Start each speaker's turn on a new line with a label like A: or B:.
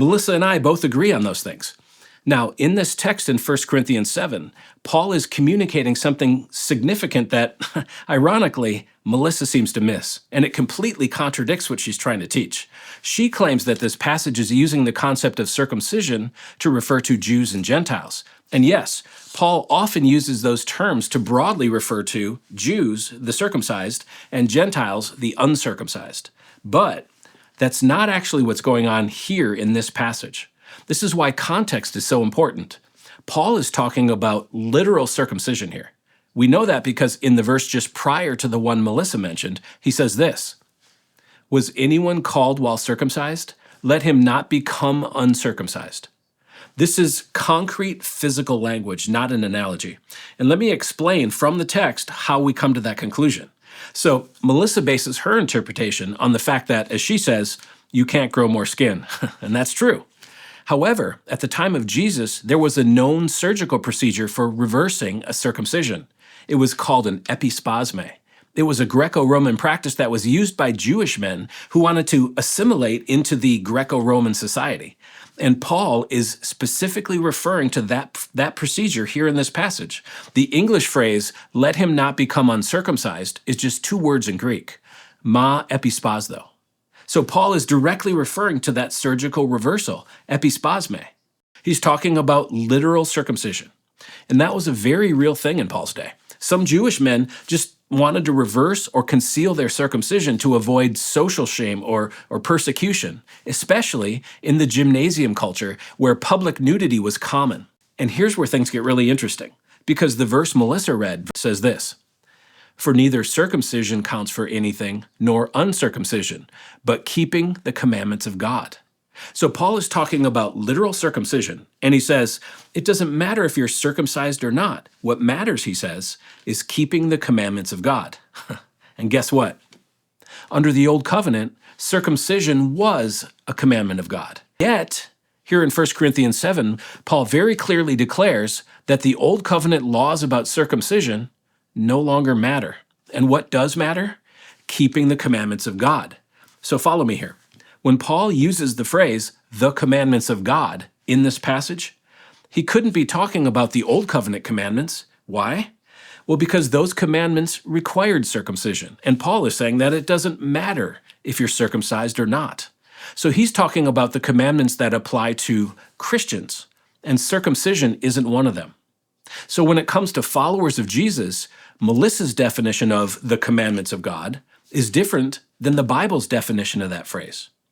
A: Melissa and I both agree on those things. Now, in this text in 1 Corinthians 7, Paul is communicating something significant that, ironically, Melissa seems to miss, and it completely contradicts what she's trying to teach. She claims that this passage is using the concept of circumcision to refer to Jews and Gentiles. And yes, Paul often uses those terms to broadly refer to Jews, the circumcised, and Gentiles, the uncircumcised. But that's not actually what's going on here in this passage. This is why context is so important. Paul is talking about literal circumcision here. We know that because in the verse just prior to the one Melissa mentioned, he says this, "Was anyone called while circumcised? Let him not become uncircumcised." This is concrete physical language, not an analogy. And let me explain from the text how we come to that conclusion. So Melissa bases her interpretation on the fact that, as she says, you can't grow more skin, and that's true. However, at the time of Jesus, there was a known surgical procedure for reversing a circumcision. It was called an epispasmē. It was a Greco-Roman practice that was used by Jewish men who wanted to assimilate into the Greco-Roman society. And Paul is specifically referring to that procedure here in this passage. The English phrase, "let him not become uncircumcised," is just two words in Greek, ma epispasmē. So Paul is directly referring to that surgical reversal, epispasmē. He's talking about literal circumcision. And that was a very real thing in Paul's day. Some Jewish men just wanted to reverse or conceal their circumcision to avoid social shame or persecution, especially in the gymnasium culture where public nudity was common. And here's where things get really interesting, because the verse Melissa read says this, "For neither circumcision counts for anything, nor uncircumcision, but keeping the commandments of God." So Paul is talking about literal circumcision, and he says, it doesn't matter if you're circumcised or not. What matters, he says, is keeping the commandments of God. And guess what? Under the Old Covenant, circumcision was a commandment of God. Yet, here in 1 Corinthians 7, Paul very clearly declares that the Old Covenant laws about circumcision no longer matter. And what does matter? Keeping the commandments of God. So follow me here. When Paul uses the phrase, "the commandments of God," in this passage, he couldn't be talking about the Old Covenant commandments. Why? Well, because those commandments required circumcision. And Paul is saying that it doesn't matter if you're circumcised or not. So he's talking about the commandments that apply to Christians, and circumcision isn't one of them. So when it comes to followers of Jesus, Melissa's definition of the commandments of God is different than the Bible's definition of that phrase.